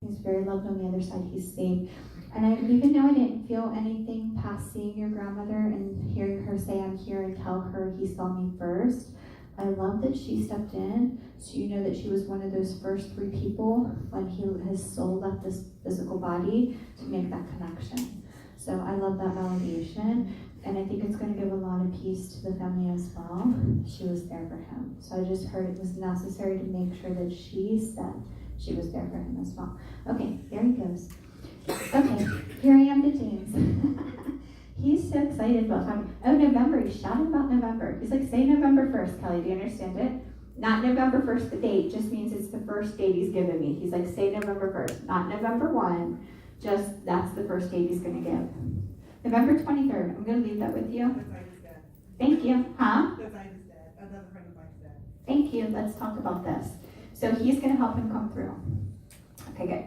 He's very loved on the other side. He's safe. And even though I didn't feel anything past seeing your grandmother and hearing her say, I'm here, and tell her he saw me first, I love that she stepped in, so you know that she was one of those first 3 people when his soul left this physical body to make that connection. So I love that validation, and I think it's going to give a lot of peace to the family as well. She was there for him. So I just heard it was necessary to make sure that she said she was there for him as well. Okay, there he goes. Okay, here I am to James. He's so excited about talking. Oh, November. He's shouting about November. He's like, say November 1st, Kelly. Do you understand it? Not November 1st, the date. Just means it's the first date he's given me. He's like, say November 1st. Not November 1. Just that's the first date he's going to give. November 23rd. I'm going to leave that with you. That's Ida's dad. Thank you. Huh? That's Ida's dad. Another friend of mine's dad. Thank you. Let's talk about this. So he's going to help him come through. Okay, good.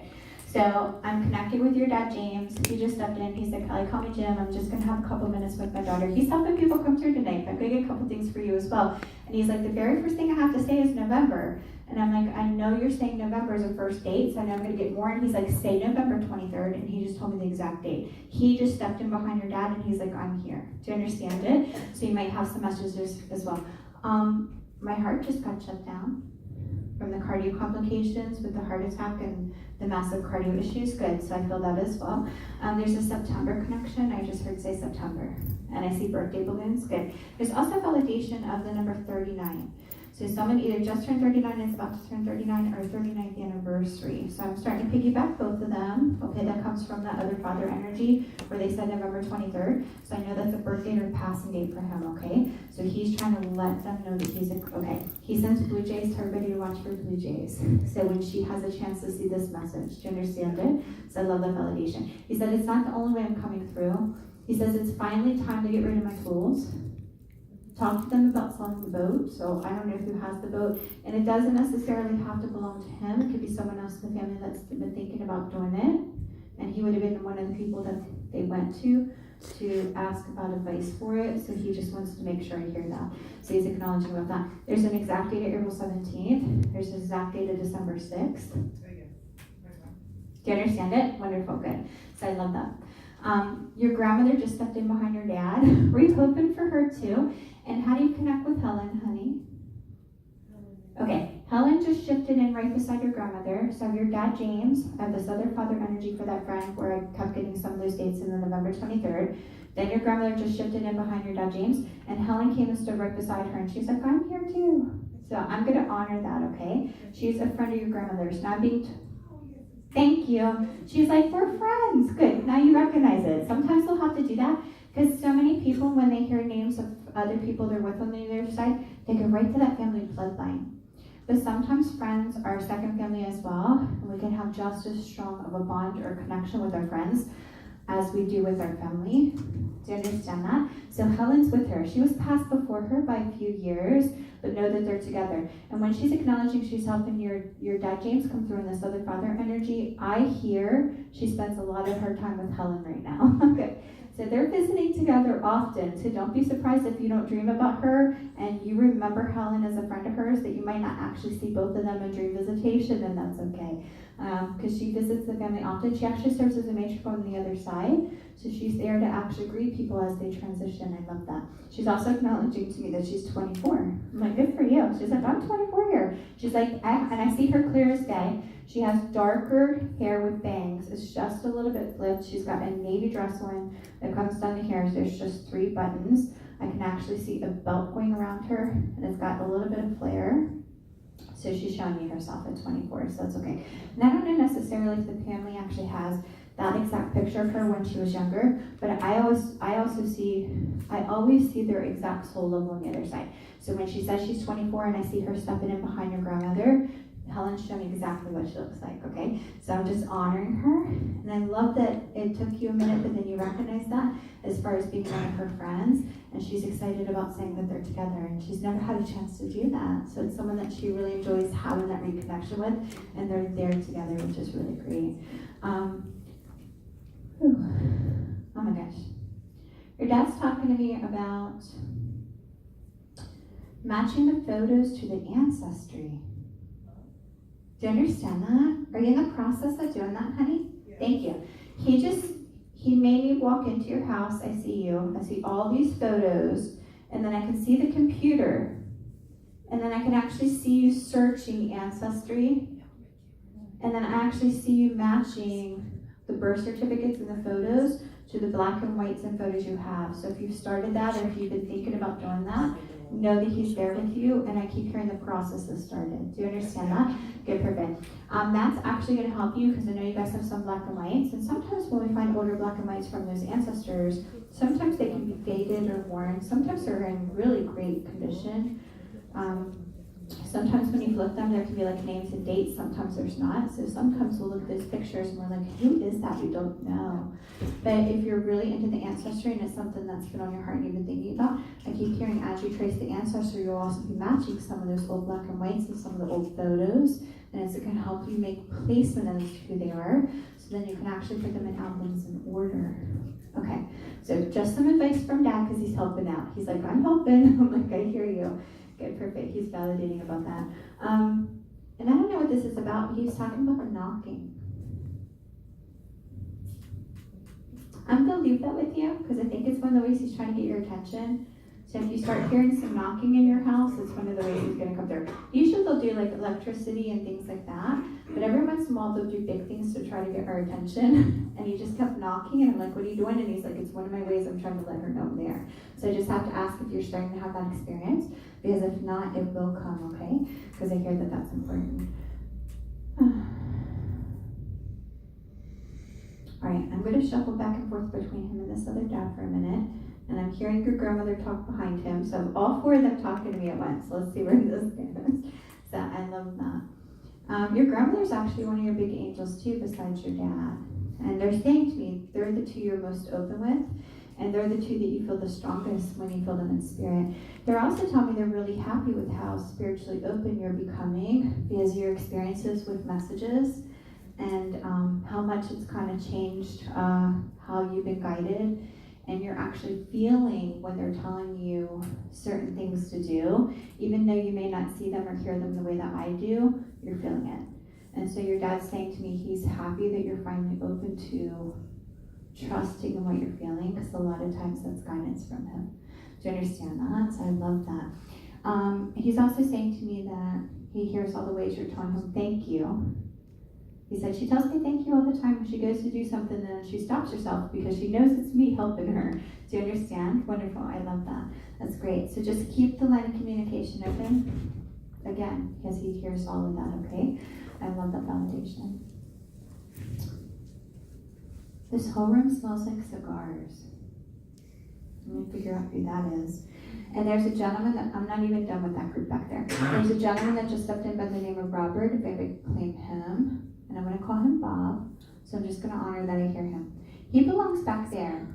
So I'm connected with your dad, James. He just stepped in. He said, Kelly, call me Jim. I'm just going to have a couple minutes with my daughter. He's helping people come through tonight. I'm going to get a couple things for you as well. And he's like, the very first thing I have to say is November. And I'm like, I know you're saying November is a first date, so I know I'm going to get more. And he's like, say November 23rd. And he just told me the exact date. He just stepped in behind your dad, and he's like, I'm here. Do you understand it? So you might have some messages as well. My heart just got shut down from the cardio complications with the heart attack and the massive cardio issues. Good, so I feel that as well. There's a September connection. I just heard say September. And I see birthday balloons. Good. There's also validation of the number 39. So someone either just turned 39 and is about to turn 39 or 39th anniversary. So I'm starting to piggyback both of them. Okay, that comes from that other father energy where they said November 23rd. So I know that's a birth date or a passing date for him, okay? So he's trying to let them know that he's, okay. He sends Blue Jays to everybody to watch for Blue Jays. So when she has a chance to see this message, do you understand it? So I love that validation. He said, it's not the only way I'm coming through. He says, it's finally time to get rid of my tools. Talk to them about selling the boat. So I don't know who has the boat, and it doesn't necessarily have to belong to him. It could be someone else in the family that's been thinking about doing it, and he would have been one of the people that they went to ask about advice for it. So he just wants to make sure I hear that. So he's acknowledging about that. There's an exact date of April 17th. There's an exact date of December 6th. Do you understand it? Wonderful, good. So I love that. Your grandmother just stepped in behind your dad. Were you hoping for her too? And how do you connect with Helen, honey? Okay, Helen just shifted in right beside your grandmother. So your dad, James, I have this other father energy for that friend where I kept getting some of those dates in the November 23rd. Then your grandmother just shifted in behind your dad, James, and Helen came and stood right beside her, and she's like, I'm here too. So I'm going to honor that, okay? She's a friend of your grandmother's. Now thank you. She's like, we're friends. Good, now you recognize it. Sometimes they'll have to do that because so many people, when they hear names of other people they're with on the other side, they go right to that family bloodline. But sometimes friends are second family as well, and we can have just as strong of a bond or connection with our friends as we do with our family. Do you understand that? So Helen's with her. She was passed before her by a few years, but know that they're together. And when she's acknowledging she's helping your dad James come through in this other father energy, I hear she spends a lot of her time with Helen right now. Okay. So they're visiting together often, so don't be surprised if you don't dream about her and you remember Helen as a friend of hers, that you might not actually see both of them in dream visitation, and that's okay. Because she visits the family often. She actually serves as a matron on the other side, so she's there to actually greet people as they transition. I love that. She's also acknowledging to me that she's 24. I'm like, good for you. She's like, I'm 24 here. She's like, and I see her clear as day. She has darker hair with bangs. It's just a little bit flipped. She's got a navy dress on that comes down the hair. There's just 3 buttons. I can actually see a belt going around her, and it's got a little bit of flare. So she's showing me herself at 24, so that's okay. And I don't know necessarily if the family actually has that exact picture of her when she was younger, but I always see their exact soul level on the other side. So when she says she's 24 and I see her stepping in behind your grandmother, Helen's showing exactly what she looks like, okay? So I'm just honoring her, and I love that it took you a minute, but then you recognize that as far as being one of her friends, and she's excited about saying that they're together, and she's never had a chance to do that. So it's someone that she really enjoys having that reconnection with, and they're there together, which is really great. Oh my gosh. Your dad's talking to me about matching the photos to the ancestry. Do you understand that? Are you in the process of doing that? Thank you. He made me walk into your house. I see you. I see all these photos, and then I can see the computer, and then I can actually see you searching Ancestry, and then I actually see you matching the birth certificates and the photos to the black and whites and photos you have. So if you've started that, or if you've been thinking about doing that, know that he's there with you, and I keep hearing the process has started. Do you understand that? Good, perfect. That's actually going to help you, because I know you guys have some black and whites, and sometimes when we find older black and whites from those ancestors, sometimes they can be faded or worn. Sometimes they're in really great condition. Sometimes when you flip them, there can be like names and dates. Sometimes there's not. So sometimes we'll look at those pictures and we're like, who is that? We don't know. But if you're really into the ancestry and it's something that's been on your heart and you've been thinking about, I keep hearing as you trace the ancestry, you'll also be matching some of those old black and whites and some of the old photos. And it's going to help you make placement as to who they are. So then you can actually put them in albums in order. Okay. So just some advice from Dad, because he's helping out. He's like, I'm helping. I'm like, I hear you. Good, perfect. He's validating about that. And I don't know what this is about, but he was talking about the knocking. I'm going to leave that with you, because I think it's one of the ways he's trying to get your attention. So if you start hearing some knocking in your house, it's one of the ways he's going to come through. Usually they'll do like electricity and things like that, but every once in a while they'll do big things to try to get our attention. And he just kept knocking, and I'm like, what are you doing? And he's like, it's one of my ways I'm trying to let her know I'm there. So I just have to ask if you're starting to have that experience, because if not, it will come, okay? Because I hear that that's important. All right, I'm going to shuffle back and forth between him and this other dad for a minute. And I'm hearing your grandmother talk behind him. So all four of them talking to me at once. Let's see where this goes. So I love that. Your grandmother's actually one of your big angels too, besides your dad. And they're saying to me, they're the two you're most open with. And they're the two that you feel the strongest when you feel them in spirit. They're also telling me they're really happy with how spiritually open you're becoming, because your experiences with messages and how much it's kind of changed how you've been guided. And you're actually feeling when they're telling you certain things to do, even though you may not see them or hear them the way that I do, you're feeling it. And so your dad's saying to me he's happy that you're finally open to trusting in what you're feeling, because a lot of times that's guidance from him. Do you understand that? So I love that. He's also saying to me that he hears all the ways you're telling him thank you. He said, she tells me thank you all the time when she goes to do something, and then she stops herself because she knows it's me helping her. Do you understand? Wonderful. I love that. That's great. So just keep the line of communication open. Again, because he hears all of that, okay? I love that validation. This whole room smells like cigars. Let me figure out who that is. And there's a gentleman that, I'm not even done with that group back there. There's a gentleman that just stepped in by the name of Robert, if I could claim him. And I'm going to call him Bob, so I'm just going to honor that I hear him. He belongs back there.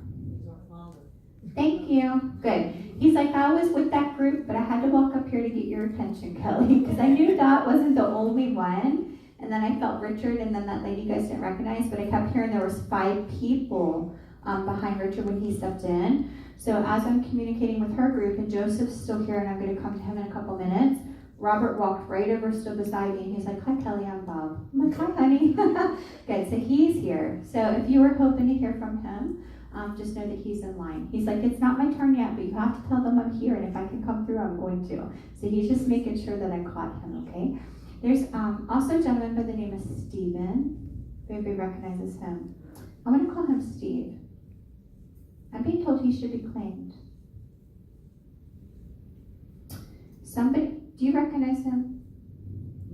Thank you. Good. He's like, I was with that group, but I had to walk up here to get your attention, Kelly, because I knew Dot wasn't the only one. And then I felt Richard, and then that lady you guys didn't recognize, but I kept hearing there was 5 people behind Richard when he stepped in. So as I'm communicating with her group, and Joseph's still here, and I'm going to come to him in a couple minutes, Robert walked right over, stood beside me, and he's like, hi, Kelly, I'm Bob. I'm like, hi, honey. Good, so he's here. So if you were hoping to hear from him, just know that he's in line. He's like, it's not my turn yet, but you have to tell them I'm here, and if I can come through, I'm going to. So he's just making sure that I caught him, okay? There's also a gentleman by the name of Stephen. If anybody recognizes him. I'm going to call him Steve. I'm being told he should be claimed. Somebody... Do you recognize him?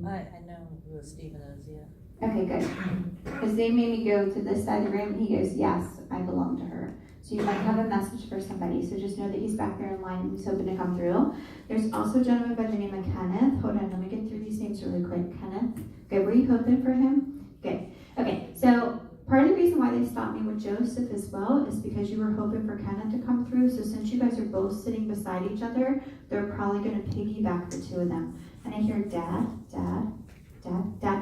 I know who Stephen is, yeah. Okay, good. Because they made me go to this side of the room, and he goes, yes, I belong to her. So you might have a message for somebody, so just know that he's back there in line and he's hoping to come through. There's also a gentleman by the name of Kenneth. Hold on, let me get through these names really quick. Kenneth. Good, were you hoping for him? Good. Okay, so part of the reason why they stopped me with Joseph as well is because you were hoping for Kenneth to come through. So since you guys are both sitting beside each other, they're probably going to piggyback the two of them. And I hear dad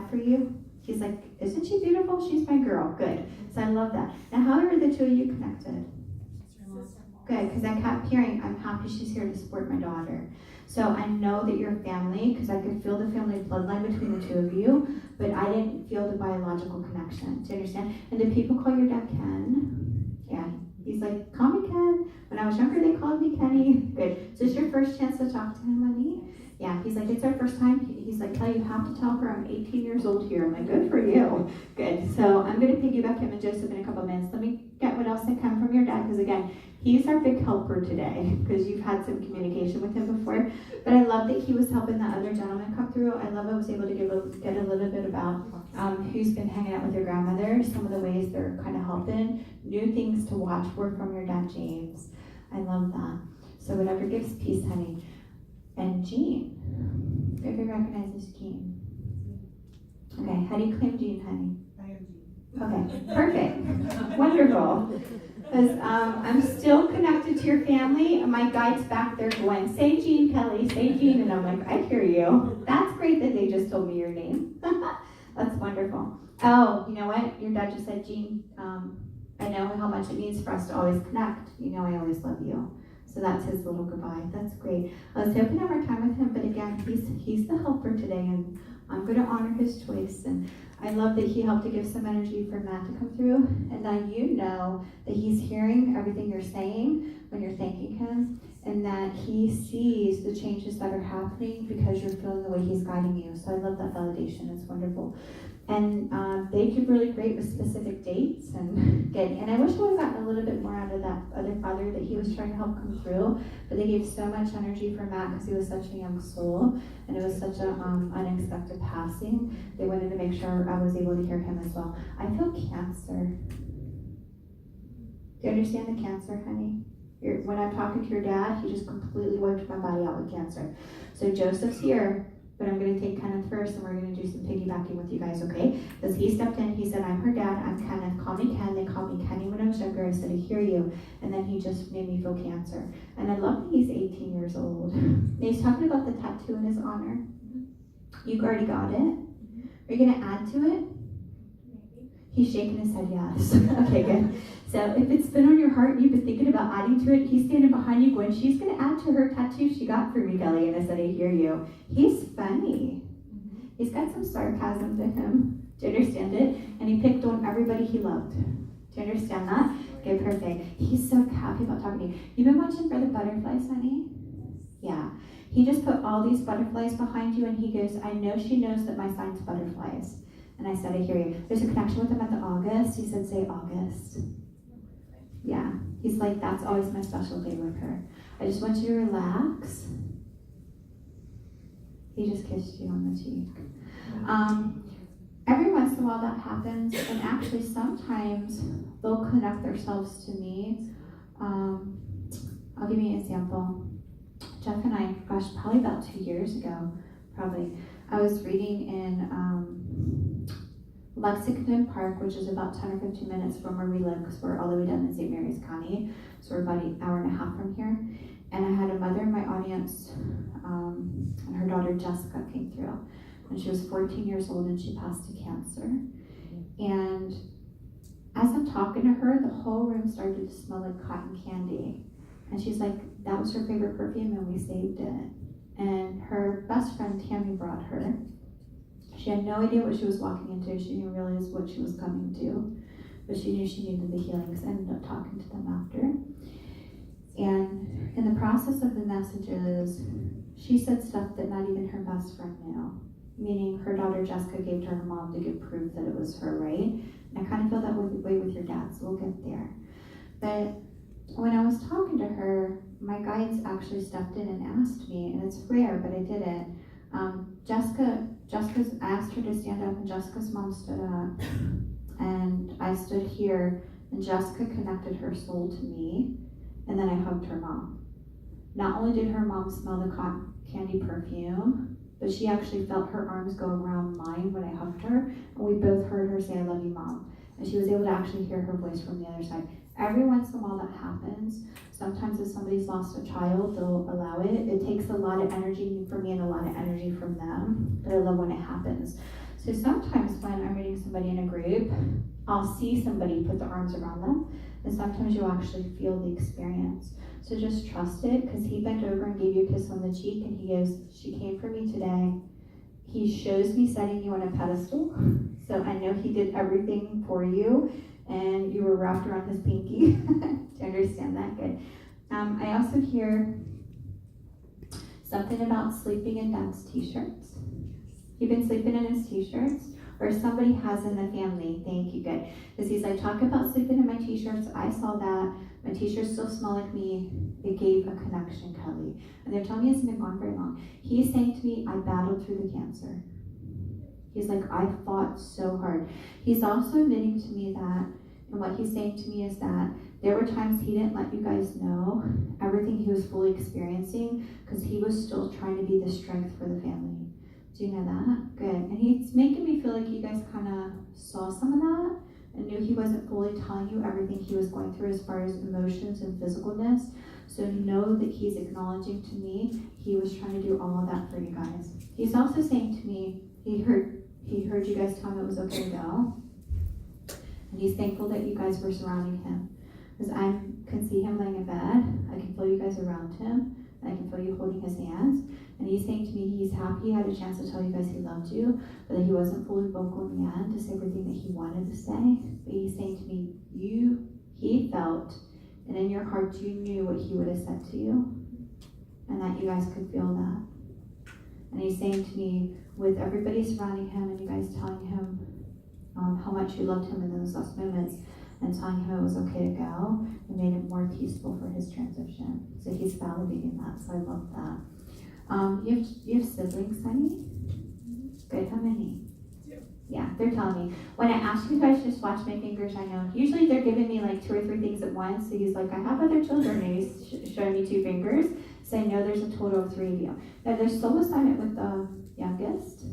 for you. He's like, isn't she beautiful? She's my girl. Good. So I love that. Now, how are the two of you connected? Good, because I kept hearing, I'm happy she's here to support my daughter. So I know that you're family, because I could feel the family bloodline between the two of you. but I didn't feel the biological connection. Do you understand? And do people call your dad Ken? Yeah. He's like, call me Ken. When I was younger, they called me Kenny. Good. So it's your first chance to talk to him, honey? Yeah. He's like, it's our first time. He's like, Kelly, you have to tell her I'm 18 years old here. I'm like, good for you. Good. So I'm going to piggyback him and Joseph in a couple minutes. Let me get what else I can from your dad, because again, he's our big helper today, because you've had some communication with him before. But I love that he was helping that other gentleman come through. I love I was able to get a little bit about who's been hanging out with your grandmother, some of the ways they're kind of helping, new things to watch for from your dad, James. I love that. So whatever gives peace, honey. And Jean. If you recognize this Jean. Okay, how do you claim Jean, honey? I am Jean. Okay, perfect. Wonderful. Because I'm still connected to your family. My guide's back there going, say Jean, Kelly, say Jean. And I'm like, I hear you. That's great that they just told me your name. That's wonderful. Oh, you know what? Your dad just said, Jean, I know how much it means for us to always connect. You know I always love you. So that's his little goodbye. That's great. I was hoping to have our time with him, but again, he's the helper today, and I'm going to honor his choice. And I love that he helped to give some energy for Matt to come through. And now you know that he's hearing everything you're saying when you're thanking him, and that he sees the changes that are happening because you're feeling the way he's guiding you. So I love that validation. It's wonderful. And they did really great with specific dates and I wish I would have gotten a little bit more out of that other father that he was trying to help come through, but they gave so much energy for Matt because he was such a young soul, and it was such an unexpected passing. They wanted to make sure I was able to hear him as well. I feel cancer. Do you understand the cancer, honey? When I'm talking to your dad, he just completely wiped my body out with cancer. So Joseph's here. But I'm going to take Kenneth first, and we're going to do some piggybacking with you guys, okay? Because he stepped in, he said, I'm her dad, I'm Kenneth, call me Ken. They called me Kenny when I was younger. I said, I hear you. And then he just made me feel cancer. And I love that he's 18 years old. And he's talking about the tattoo in his honor. You already got it? Are you going to add to it? He's shaking his head yes. Okay, good. So if it's been on your heart and you've been thinking about adding to it, he's standing behind you going, she's going to add to her tattoo she got for me, Kelly. And I said, I hear you. He's funny. He's got some sarcasm to him. Do you understand it? And he picked on everybody he loved. Do you understand that? Okay, perfect. He's so happy about talking to you. You've been watching for the butterflies, honey? Yeah. He just put all these butterflies behind you, and he goes, I know she knows that my sign's butterflies. And I said, I hear you. There's a connection with him at the August. He said, say August. Yeah. He's like, that's always my special day with her. I just want you to relax. He just kissed you on the cheek. Every once in a while that happens, and actually sometimes they'll connect themselves to me. I'll give you an example. Jeff and I, gosh, probably about 2 years ago, I was reading in Lexington Park, which is about 10 or 15 minutes from where we live, because we're all the way down in St. Mary's County, so we're about an hour and a half from here. And I had a mother in my audience, and her daughter Jessica came through. And she was 14 years old, and she passed to cancer. And as I'm talking to her, the whole room started to smell like cotton candy. And she's like, that was her favorite perfume, and we saved it. And her best friend Tammy brought her. She had no idea what she was walking into. She didn't realize what she was coming to, but she knew she needed the healings. I ended up talking to them after. And in the process of the messages, she said stuff that not even her best friend knew, meaning her daughter Jessica gave to her mom to give proof that it was her, right? And I kind of feel that way with your dad, so we'll get there. But when I was talking to her, my guides actually stepped in and asked me, and it's rare, but I did it. Jessica's asked her to stand up, and Jessica's mom stood up, and I stood here, and Jessica connected her soul to me, and then I hugged her mom. Not only did her mom smell the cotton candy perfume, but she actually felt her arms go around mine when I hugged her, and we both heard her say, I love you, Mom. And she was able to actually hear her voice from the other side. Every once in a while that happens. Sometimes if somebody's lost a child, they'll allow it. It takes a lot of energy for me and a lot of energy from them, but I love when it happens. So sometimes when I'm reading somebody in a group, I'll see somebody put their arms around them, and sometimes you'll actually feel the experience. So just trust it, because he bent over and gave you a kiss on the cheek, and he goes, she came for me today. he shows me setting you on a pedestal. So I know he did everything for you, and you were wrapped around his pinky. Do you understand that? Good. I also hear something about sleeping in Dad's t-shirts. You've been sleeping in his t-shirts, or somebody has in the family. Thank you, good. Because he's like, talk about sleeping in my t-shirts. I saw that. My t-shirts still smell like me. It gave a connection, Kelly. And they're telling me it's been gone very long. He's saying to me, I battled through the cancer. He's like, I fought so hard. He's also admitting to me that, and what he's saying to me is that there were times he didn't let you guys know everything he was fully experiencing because he was still trying to be the strength for the family. Do you know that? Good. And he's making me feel like you guys kind of saw some of that and knew he wasn't fully telling you everything he was going through as far as emotions and physicalness. So know that he's acknowledging to me he was trying to do all of that for you guys. He's also saying to me he heard you guys tell him it was okay to go. And he's thankful that you guys were surrounding him. Because I can see him laying in bed. I can feel you guys around him. I can feel you holding his hands. And he's saying to me he's happy he had a chance to tell you guys he loved you, but that he wasn't fully vocal in the end to say everything that he wanted to say. But he's saying to me, he felt, and in your heart you knew what he would have said to you, and that you guys could feel that. And he's saying to me, with everybody surrounding him and you guys telling him how much you loved him in those last moments, and telling him it was okay to go, it made it more peaceful for his transition. So he's validating that, so I love that. You have siblings, honey? Good, how many? 2. Yeah, they're telling me. When I ask you guys to just watch my fingers, I know. Usually they're giving me like 2 or 3 things at once. So he's like, I have other children, and he's showing me 2 fingers. So I know there's a total of 3 of you. Now there's soul assignment with the youngest.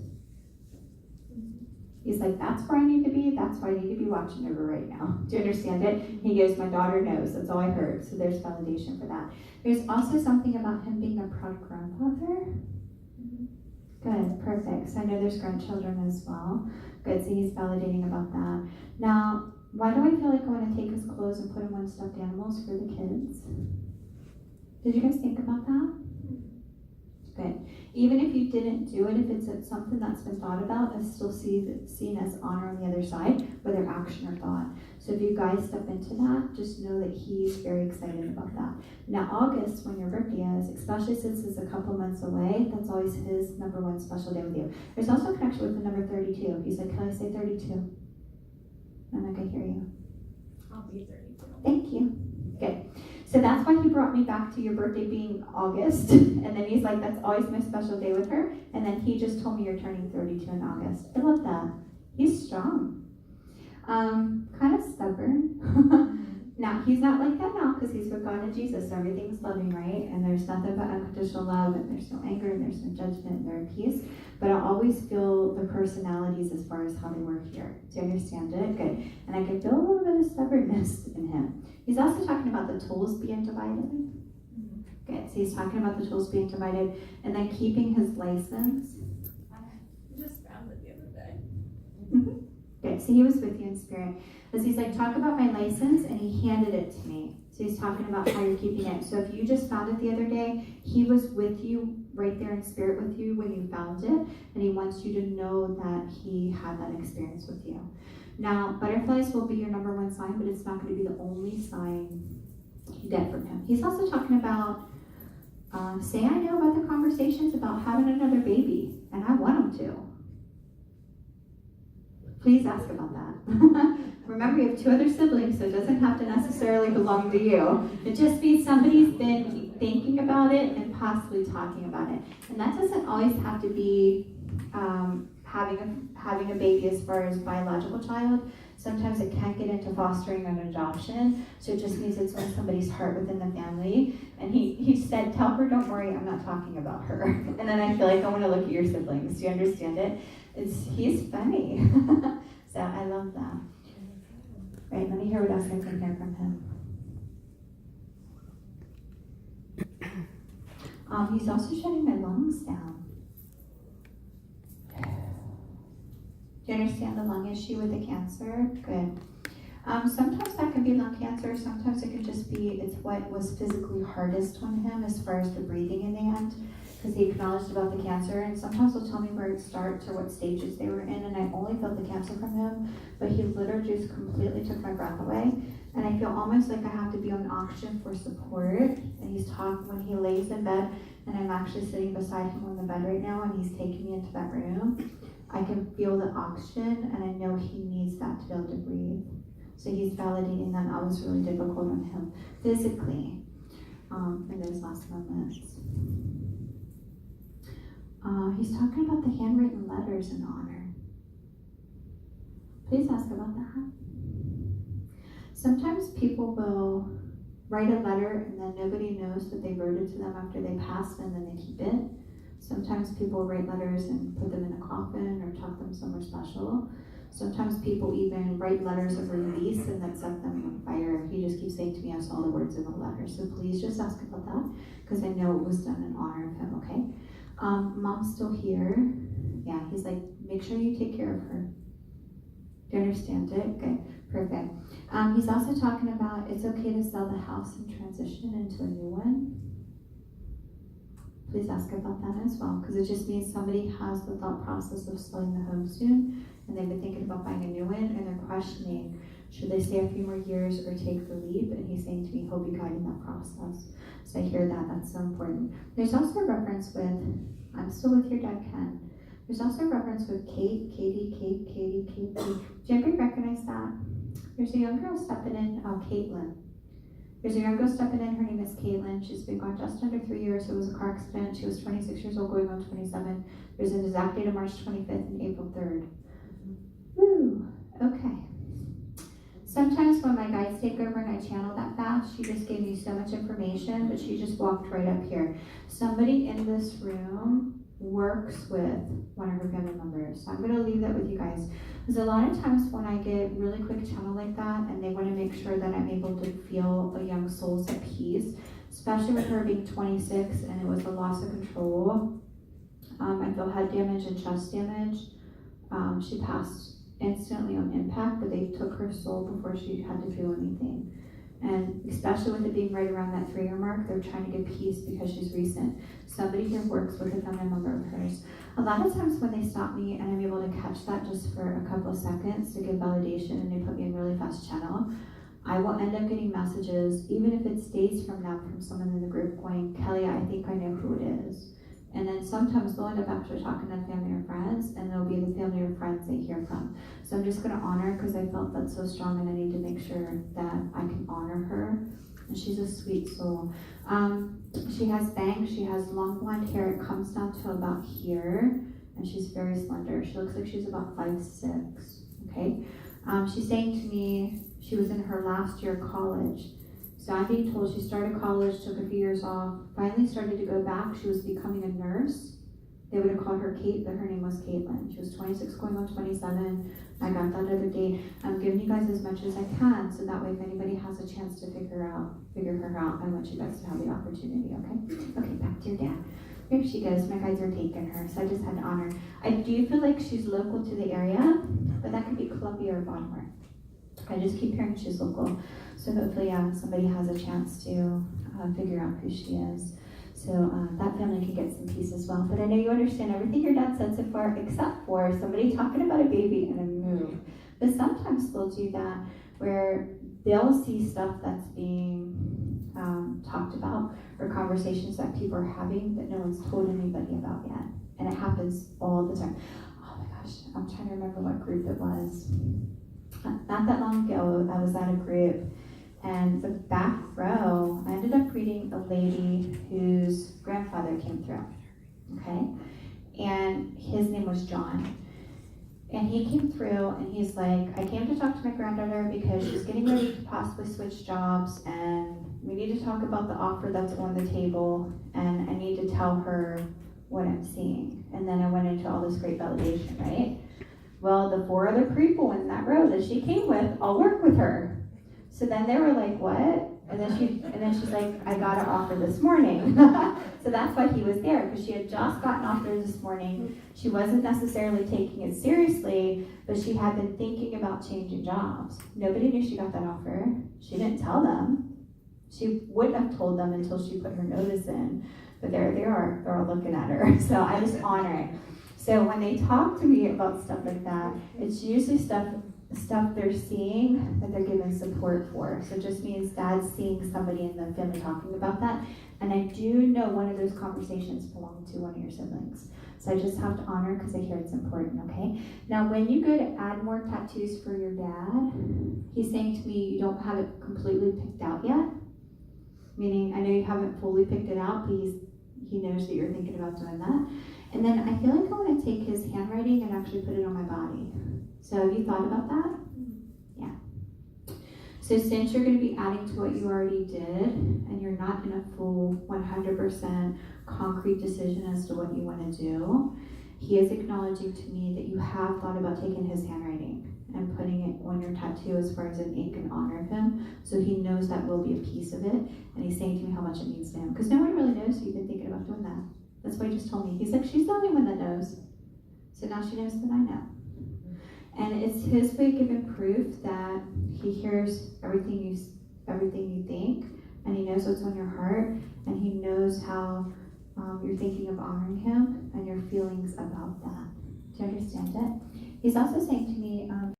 He's like, that's where I need to be. That's where I need to be watching over right now. Do you understand it? He goes, my daughter knows. That's all I heard. So there's validation for that. There's also something about him being a proud grandfather. Good, perfect. So I know there's grandchildren as well. Good, so he's validating about that. Now, why do I feel like I want to take his clothes and put him on stuffed animals for the kids? Did you guys think about that? Good. Even if you didn't do it, if it's something that's been thought about, it's still seen as honor on the other side, whether action or thought. So if you guys step into that, just know that he's very excited about that. Now, August, when your birthday is, especially since it's a couple months away, that's always his number 1 special day with you. There's also a connection with the number 32. He's like, can I say 32? I'm like, I hear you. I'll be 32. Thank you. Good. So that's why he brought me back to your birthday being August. And then he's like, that's always my special day with her. And then he just told me you're turning 32 in August. I love that. He's strong. Kind of stubborn. Now, he's not like that now because he's with God and Jesus. So everything's loving, right? And there's nothing but unconditional love, and there's no anger, and there's no judgment, and there's peace. But I always feel the personalities as far as how they work here. Do you understand it? Good. And I can feel a little bit of stubbornness in him. He's also talking about the tools being divided. Good. So he's talking about the tools being divided and then keeping his license. I just found it the other day. Mm-hmm. Good. So he was with you in spirit. Because he's like, talk about my license, and he handed it to me. So he's talking about how you're keeping it. So if you just found it the other day, he was with you right there in spirit with you when you found it, and he wants you to know that he had that experience with you. Now, butterflies will be your number 1 sign, but it's not going to be the only sign you get from him. He's also talking about, say I know about the conversations about having another baby, and I want him to. Please ask about that. Remember, you have 2 other siblings, so it doesn't have to necessarily belong to you. It just means somebody's been thinking about it and possibly talking about it. And that doesn't always have to be having a baby as far as biological child. Sometimes it can get into fostering and adoption. So it just means it's on somebody's heart within the family. And he said, tell her, don't worry, I'm not talking about her. And then I feel like I want to look at your siblings. Do you understand it? He's funny. So I love that. Right, let me hear what else I can hear from him. He's also shutting my lungs down. Do you understand the lung issue with the cancer? Good. Sometimes that can be lung cancer. Sometimes it can just be, it's what was physically hardest on him as far as the breathing in the end. because he acknowledged about the cancer, and sometimes he'll tell me where it starts or what stages they were in, and I only felt the cancer from him, but he literally just completely took my breath away, and I feel almost like I have to be on oxygen for support, and he's talking when he lays in bed, and I'm actually sitting beside him on the bed right now, and he's taking me into that room. I can feel the oxygen, and I know he needs that to be able to breathe. So he's validating that. That was really difficult on him physically in those last moments. He's talking about the handwritten letters in honor. Please ask about that. Sometimes people will write a letter and then nobody knows that they wrote it to them after they passed, and then they keep it. Sometimes people write letters and put them in a coffin or tuck them somewhere special. Sometimes people even write letters of release and then set them on fire. He just keeps saying to me, I saw the words in the letter. So please just ask about that, because I know it was done in honor of him, okay? Mom's still here. Yeah, he's like, make sure you take care of her. Do you understand it? Good, perfect. He's also talking about it's okay to sell the house and transition into a new one. Please ask about that as well, because it just means somebody has the thought process of selling the home soon, and they've been thinking about buying a new one, and they're questioning, should they stay a few more years or take the leap? And he's saying to me, he'll be guiding that process. So I hear that, that's so important. There's also a reference with, I'm still with your dad, Ken. There's also a reference with Katie. Do you ever recognize that? There's a young girl stepping in, Caitlin. There's a young girl stepping in, her name is Caitlin. She's been gone just under 3 years. It was a car accident. She was 26 years old, going on 27. There's an exact date of March 25th and April 3rd. Woo, okay. Sometimes when my guides take over and I channel that fast, she just gave me so much information, but she just walked right up here. Somebody in this room works with one of her family members. So I'm going to leave that with you guys. Because a lot of times when I get really quick channel like that, and they want to make sure that I'm able to feel a young soul's at peace, especially with her being 26 and it was a loss of control. I feel head damage and chest damage. She passed instantly on impact, but they took her soul before she had to feel anything. And especially with it being right around that 3-year mark, they're trying to get peace because she's recent. Somebody here works with a family member of hers. A lot of times when they stop me and I'm able to catch that just for a couple of seconds to give validation, and they put me in really fast channel, I will end up getting messages, even if it's days from now, from someone in the group going, Kelly, I think I know who it is. And then sometimes they'll end up actually talking to family or friends, and they'll be the family or friends they hear from. So I'm just going to honor, because I felt that so strong, and I need to make sure that I can honor her. And she's a sweet soul. She has bangs, she has long blonde hair. It comes down to about here, and she's very slender. She looks like she's about 5'6", okay? She's saying to me, she was in her last year of college. So I'm being told she started college, took a few years off, finally started to go back. She was becoming a nurse. They would have called her Kate, but her name was Caitlin. She was 26 going on 27. I got that other date. I'm giving you guys as much as I can, so that way if anybody has a chance to figure her out, I want you guys to have the opportunity, okay? Okay, back to your dad. There she goes. My guys are taking her, so I just had to honor. I do feel like she's local to the area, but that could be Columbia or Baltimore. I just keep hearing she's local. So hopefully somebody has a chance to figure out who she is. So that family can get some peace as well. But I know you understand everything your dad said so far, except for somebody talking about a baby and a move. But sometimes they'll do that where they'll see stuff that's being talked about, or conversations that people are having that no one's told anybody about yet. And it happens all the time. Oh my gosh, I'm trying to remember what group it was. Not that long ago, I was at a group, and the back row, I ended up reading a lady whose grandfather came through, okay? And his name was John. And he came through, and he's like, I came to talk to my granddaughter because she's getting ready to possibly switch jobs, and we need to talk about the offer that's on the table, and I need to tell her what I'm seeing. And then I went into all this great validation, right? Well, the 4 other people in that row that she came with all work with her. So then they were like, what? And then she's like, I got an offer this morning. So that's why he was there, because she had just gotten an offer this morning. She wasn't necessarily taking it seriously, but she had been thinking about changing jobs. Nobody knew she got that offer. She didn't tell them. She wouldn't have told them until she put her notice in. But there they are, they're all looking at her. So I just honor it. So when they talk to me about stuff like that, it's usually stuff they're seeing that they're giving support for. So it just means dad's seeing somebody in the family talking about that. And I do know one of those conversations belonged to one of your siblings. So I just have to honor because I hear it's important, okay? Now, when you go to add more tattoos for your dad, he's saying to me you don't have it completely picked out yet. Meaning, I know you haven't fully picked it out, but he knows that you're thinking about doing that. And then I feel like I want to take his handwriting and actually put it on my body. So have you thought about that? Yeah. So since you're going to be adding to what you already did, and you're not in a full 100% concrete decision as to what you want to do, he is acknowledging to me that you have thought about taking his handwriting and putting it on your tattoo as far as an ink in honor of him. So he knows that will be a piece of it. And he's saying to me how much it means to him. Because no one really knows you've been thinking about doing that. That's what he just told me. He's like, she's the only one that knows. So now she knows that I know. And it's his way of giving proof that he hears everything you think, and he knows what's on your heart, and he knows how you're thinking of honoring him and your feelings about that. Do you understand it? He's also saying to me,